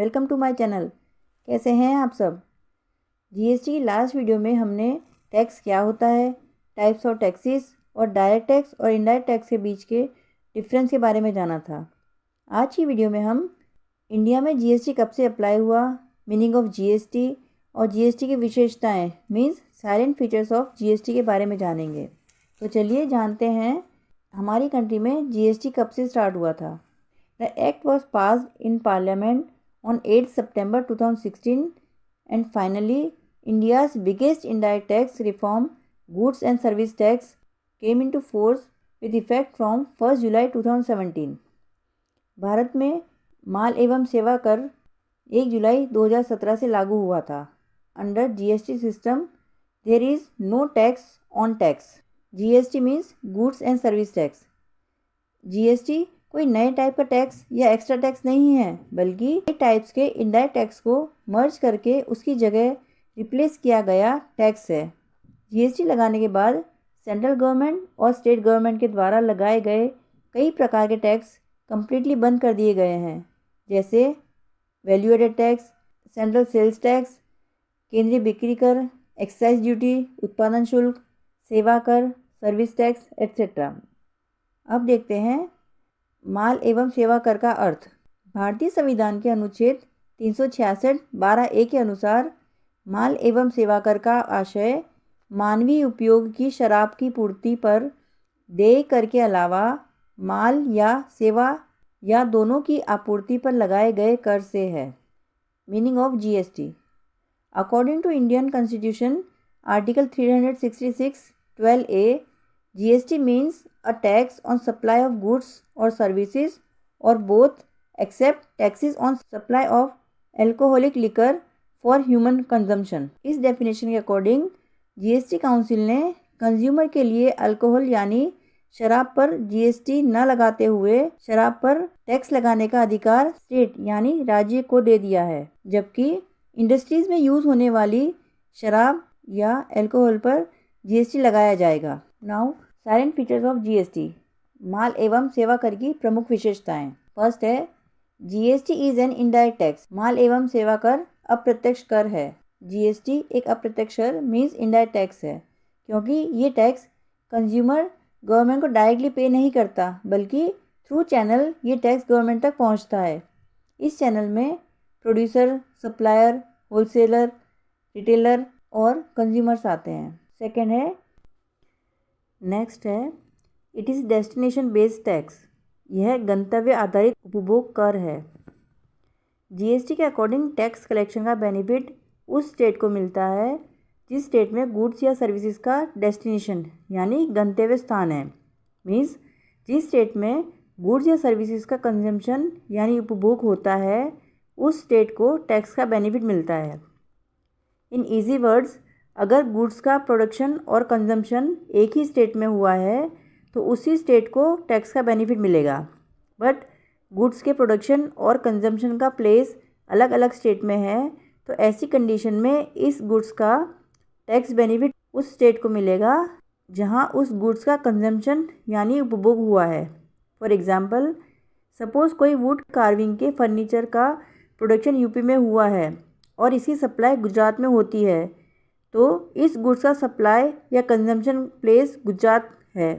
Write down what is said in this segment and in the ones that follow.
Welcome to my channel. कैसे हैं आप सब। जीएसटी की लास्ट वीडियो में हमने टैक्स क्या होता है, टाइप्स ऑफ टैक्सेस और डायरेक्ट टैक्स और इनडायरेक्ट टैक्स के बीच के डिफरेंस के बारे में जाना था। आज की वीडियो में हम इंडिया में जीएसटी कब से अप्लाई हुआ, मीनिंग ऑफ जीएसटी और जीएसटी की विशेषताएं means silent features of GST के बारे में जानेंगे। तो चलिए जानते हैं हमारी कंट्री में जीएसटी कब से स्टार्ट हुआ था। The act was passed in Parliament on 8 September 2016 and finally India's biggest indirect tax reform, goods and service tax, came into force with effect from 1 July 2017. Bharat में माल एवं सेवा कर 1 जुलाई 2017 से लागू हुआ था। Under GST system there is no tax on tax. GST means goods and service tax. GST कोई नए टाइप का टैक्स या एक्स्ट्रा टैक्स नहीं है, बल्कि कई टाइप्स के इनडायरेक्ट टैक्स को मर्ज करके उसकी जगह रिप्लेस किया गया टैक्स है। जीएसटी लगाने के बाद सेंट्रल गवर्नमेंट और स्टेट गवर्नमेंट के द्वारा लगाए गए कई प्रकार के टैक्स कम्प्लीटली बंद कर दिए गए हैं, जैसे value added tax, central sales tax, केंद्रीय बिक्री कर, एक्साइज ड्यूटी, उत्पादन शुल्क, सेवा कर, सर्विस टैक्स एट्सेट्रा। अब देखते हैं माल एवं सेवा कर का अर्थ। भारतीय संविधान के अनुच्छेद 366(12)(a) के अनुसार माल एवं सेवा कर का आशय मानवीय उपयोग की शराब की पूर्ति पर देय कर के अलावा माल या सेवा या दोनों की आपूर्ति पर लगाए गए कर से है। Meaning of GST. According to Indian constitution article 366(12)(a), GST means a tax on supply of goods or services or both except taxes on supply of alcoholic liquor for human consumption। इस definition के according GST council ने consumer के लिए alcohol यानी शराब पर GST न लगाते हुए शराब पर टैक्स लगाने का अधिकार स्टेट यानी राज्य को दे दिया है, जबकि इंडस्ट्रीज में यूज होने वाली शराब या अल्कोहल पर जीएसटी लगाया जाएगा। Now salient features of GST. माल एवं सेवा कर की प्रमुख विशेषताएं। फर्स्ट है GST is an indirect tax. माल एवं सेवा कर अप्रत्यक्ष कर है। जीएसटी एक अप्रत्यक्ष कर मीन्स इनडायरेक्ट टैक्स है, क्योंकि ये टैक्स कंज्यूमर गवर्नमेंट को डायरेक्टली पे नहीं करता, बल्कि थ्रू चैनल ये टैक्स गवर्नमेंट तक पहुंचता है। इस चैनल में प्रोड्यूसर, सप्लायर, होलसेलर, रिटेलर और कंज्यूमर्स आते हैं। सेकेंड है नेक्स्ट है it is destination based tax. यह गंतव्य आधारित उपभोग कर है। जीएसटी के अकॉर्डिंग टैक्स कलेक्शन का बेनिफिट उस स्टेट को मिलता है जिस स्टेट में गुड्स या सर्विसेज का डेस्टिनेशन यानी गंतव्य स्थान है। मीन्स जिस स्टेट में गुड्स या सर्विसेज का कंजम्पशन यानी उपभोग होता है उस स्टेट को टैक्स का बेनिफिट मिलता है। इन ईजी वर्ड्स, अगर गुड्स का प्रोडक्शन और कंजम्पशन एक ही स्टेट में हुआ है तो उसी स्टेट को टैक्स का बेनिफिट मिलेगा, बट गुड्स के प्रोडक्शन और कंजम्पशन का प्लेस अलग अलग स्टेट में है तो ऐसी कंडीशन में इस गुड्स का टैक्स बेनिफिट उस स्टेट को मिलेगा जहां उस गुड्स का कंजम्पशन यानी उपभोग हुआ है। फॉर एग्जांपल, सपोज़ कोई वुड कार्विंग के फर्नीचर का प्रोडक्शन यूपी में हुआ है और इसकी सप्लाई गुजरात में होती है, तो इस गुड्स का सप्लाई या कंजम्पशन प्लेस गुजरात है,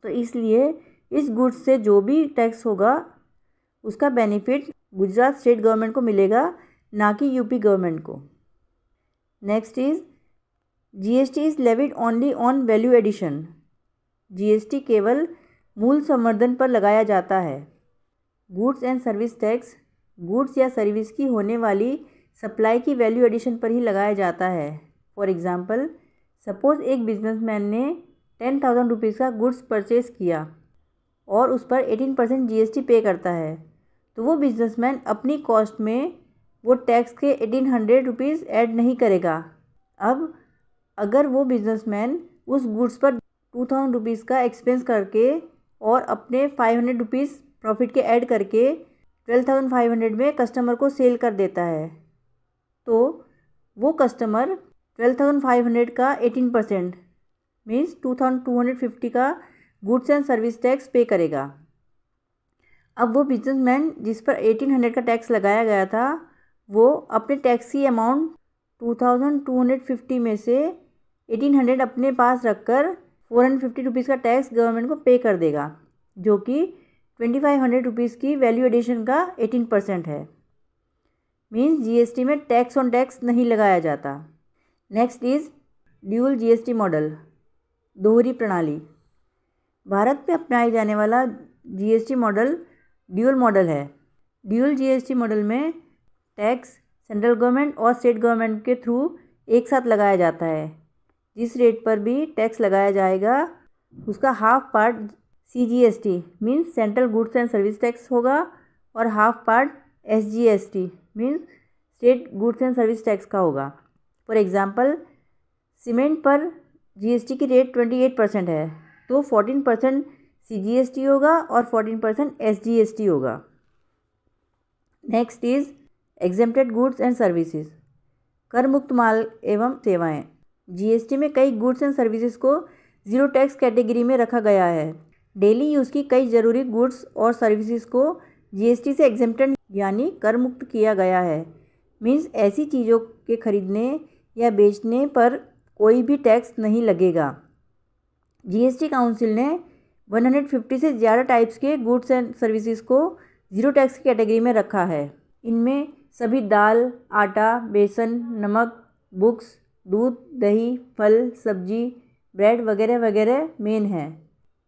तो इसलिए इस गुड्स से जो भी टैक्स होगा उसका बेनिफिट गुजरात स्टेट गवर्नमेंट को मिलेगा, ना कि यूपी गवर्नमेंट को। Next is GST is levied only on value addition. GST केवल मूल संवर्धन पर लगाया जाता है। Goods and service tax goods या सर्विस की होने वाली सप्लाई की वैल्यू एडिशन पर ही लगाया जाता है। फॉर एग्ज़ाम्पल, सपोज़ एक बिजनेसमैन ने 10,000 रुपीज़ का गुड्स परचेज़ किया और उस पर 18% जीएसटी पे करता है, तो वो बिजनेसमैन अपनी कॉस्ट में वो टैक्स के 1800 रुपीज़ ऐड नहीं करेगा। अब अगर वो बिजनेसमैन उस गुड्स पर 2,000 रुपीज़ का एक्सपेंस करके और अपने 500 रुपीज़ प्रॉफिट के ऐड करके 12,500 में कस्टमर को सेल कर देता है, तो वो कस्टमर 12,500 का 18% मीन्स 2,250 का गुड्स एंड सर्विस टैक्स पे करेगा। अब वो बिजनेसमैन जिस पर 1800 का टैक्स लगाया गया था वो अपने टैक्स की अमाउंट 2250 में से 1800 अपने पास रखकर 450 रुपीज़ का टैक्स गवर्नमेंट को पे कर देगा, जो कि 2500 रुपीज़ की वैल्यू एडिशन का 18% है। मीन्स जीएसटी में टैक्स ऑन टैक्स नहीं लगाया जाता। Next is dual GST model, दोहरी प्रणाली। भारत में अपनाए जाने वाला जीएसटी मॉडल ड्यूल मॉडल है। ड्यूल जीएसटी मॉडल में टैक्स सेंट्रल गवर्नमेंट और स्टेट गवर्नमेंट के थ्रू एक साथ लगाया जाता है। जिस रेट पर भी टैक्स लगाया जाएगा उसका half part CGST means central goods and service tax होगा और half part SGST means state goods and service tax का होगा। फॉर एग्जांपल, सीमेंट पर जीएसटी की रेट 28% है तो 14% सीजीएसटी होगा और 14% एसजीएसटी होगा। Next is exempted goods and services, कर मुक्त माल एवं सेवाएं। जीएसटी में कई गुड्स एंड सर्विसेज को ज़ीरो टैक्स कैटेगरी में रखा गया है। डेली यूज़ की कई ज़रूरी गुड्स और सर्विसेज को जीएसटी से एग्जेम्प्टेड यानी कर मुक्त किया गया है। मीन्स ऐसी चीज़ों के खरीदने या बेचने पर कोई भी टैक्स नहीं लगेगा। जीएसटी काउंसिल ने 150 से ज़्यादा टाइप्स के गुड्स एंड सर्विसेज को ज़ीरो टैक्स की कैटेगरी में रखा है। इनमें सभी दाल, आटा, बेसन, नमक, बुक्स, दूध, दही, फल, सब्जी, ब्रेड वगैरह वगैरह मेन हैं।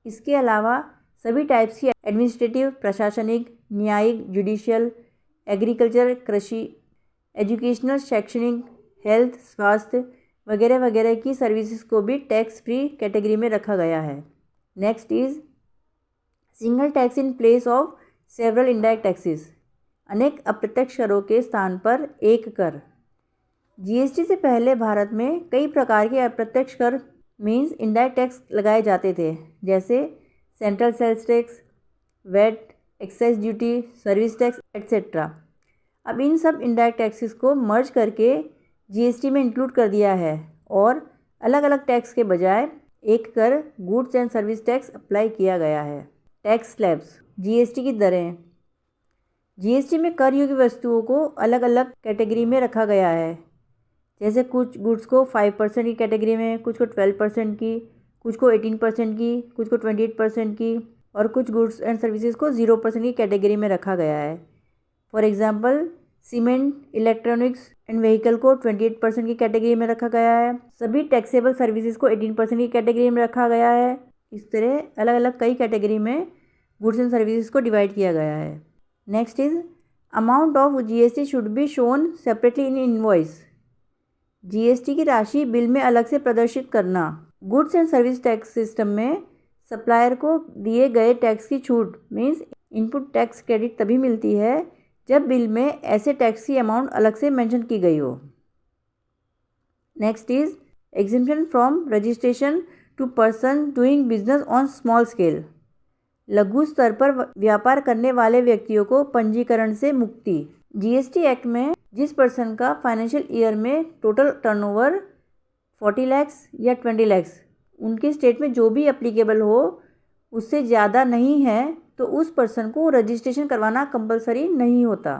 इसके अलावा सभी टाइप्स की एडमिनिस्ट्रेटिव, प्रशासनिक, न्यायिक, जुडिशियल, एग्रीकल्चर, कृषि, एजुकेशनल, शैक्षणिक, हेल्थ, स्वास्थ्य वगैरह वगैरह की सर्विसेज को भी टैक्स फ्री कैटेगरी में रखा गया है। Next is single tax in place of several indirect taxes, अनेक अप्रत्यक्ष करों के स्थान पर एक कर। जीएसटी से पहले भारत में कई प्रकार के अप्रत्यक्ष कर मीन्स इनडायरेक्ट टैक्स लगाए जाते थे, जैसे central sales tax, VAT, excise duty, service tax etcetera. अब इन सब इनडायरेक्ट टैक्सेस को मर्ज करके जीएसटी में इंक्लूड कर दिया है और अलग अलग टैक्स के बजाय एक कर goods and service tax apply किया गया है। टैक्स स्लैब्स, जीएसटी की दरें। जीएसटी में कर योग्य वस्तुओं को अलग अलग कैटेगरी में रखा गया है, जैसे कुछ गुड्स को 5% की कैटेगरी में, कुछ को 12% की, कुछ को 18% की, कुछ को 28% की और कुछ गुड्स एंड सर्विसेज को 0% की कैटेगरी में रखा गया है। For example, cement, electronics and vehicle को 28% की कैटेगरी में रखा गया है। सभी टैक्सेबल सर्विसेज को 18% की कैटेगरी में रखा गया है। इस तरह अलग अलग कई कैटेगरी में गुड्स एंड सर्विसेज को डिवाइड किया गया है। Next is amount of GST should be shown separately in invoice. GST की राशि बिल में अलग से प्रदर्शित करना। Goods and service tax system में सप्लायर को दिए गए टैक्स की छूट मीन्स इनपुट टैक्स क्रेडिट तभी मिलती है जब बिल में ऐसे टैक्स की अमाउंट अलग से मेंशन की गई हो। Next is exemption from registration to person doing business on small scale. लघु स्तर पर व्यापार करने वाले व्यक्तियों को पंजीकरण से मुक्ति। जीएसटी एक्ट में जिस पर्सन का फाइनेंशियल ईयर में टोटल टर्नओवर 40 लाख या 20 लाख उनके स्टेट में जो भी एप्लीकेबल हो उससे ज़्यादा नहीं है तो उस पर्सन को रजिस्ट्रेशन करवाना कंपलसरी नहीं होता।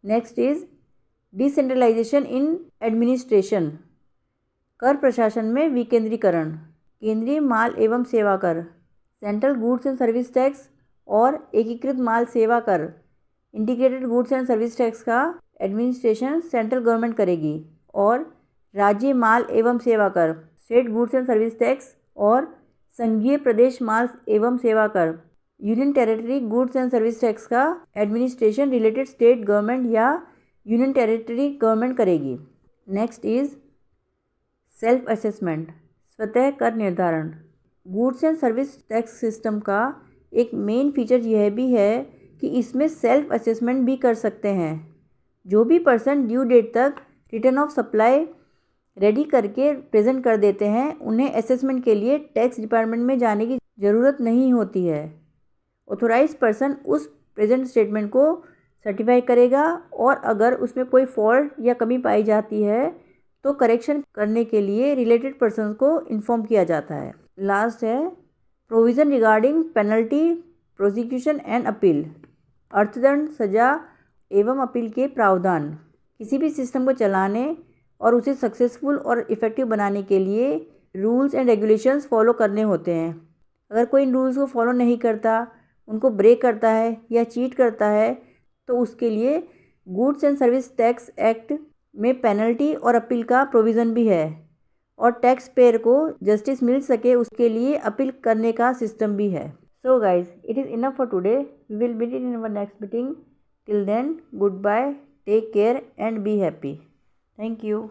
Next is decentralisation in administration. कर प्रशासन में विकेंद्रीकरण। केंद्रीय माल एवं सेवा कर, central goods and service tax और एकीकृत माल सेवा कर integrated goods and service tax का एडमिनिस्ट्रेशन सेंट्रल गवर्नमेंट करेगी और राज्य माल एवं सेवा कर state goods and service tax और संघीय प्रदेश माल एवं सेवा कर union territory goods and service tax का एडमिनिस्ट्रेशन रिलेटेड स्टेट गवर्नमेंट या यूनियन टेरिटरी गवर्नमेंट करेगी। नेक्स्ट इज सेल्फ असेसमेंट, स्वतः कर निर्धारण। Goods and service tax system का एक मेन फीचर यह भी है कि इसमें सेल्फ असेसमेंट भी कर सकते हैं। जो भी पर्सन ड्यू डेट तक रिटर्न ऑफ सप्लाई रेडी करके प्रेजेंट कर देते हैं उन्हें असेसमेंट के लिए टैक्स डिपार्टमेंट में जाने की ज़रूरत नहीं होती है। ऑथोराइज पर्सन उस प्रेजेंट स्टेटमेंट को सर्टिफाई करेगा और अगर उसमें कोई फॉल्ट या कमी पाई जाती है तो करेक्शन करने के लिए रिलेटेड पर्सन को इन्फॉर्म किया जाता है। लास्ट है provision regarding penalty, prosecution and appeal. अर्थदंड, सजा एवं अपील के प्रावधान। किसी भी सिस्टम को चलाने और उसे सक्सेसफुल और इफ़ेक्टिव बनाने के लिए रूल्स एंड रेगुलेशंस फॉलो करने होते हैं। अगर कोई इन रूल्स को फॉलो नहीं करता, उनको ब्रेक करता है या चीट करता है तो उसके लिए goods and service tax act में पेनल्टी और अपील का प्रोविज़न भी है और टैक्स पेयर को जस्टिस मिल सके उसके लिए अपील करने का सिस्टम भी है। So guys, it is enough for today. We will meet in our next meeting. Till then, good bye, take care and be happy. Thank you.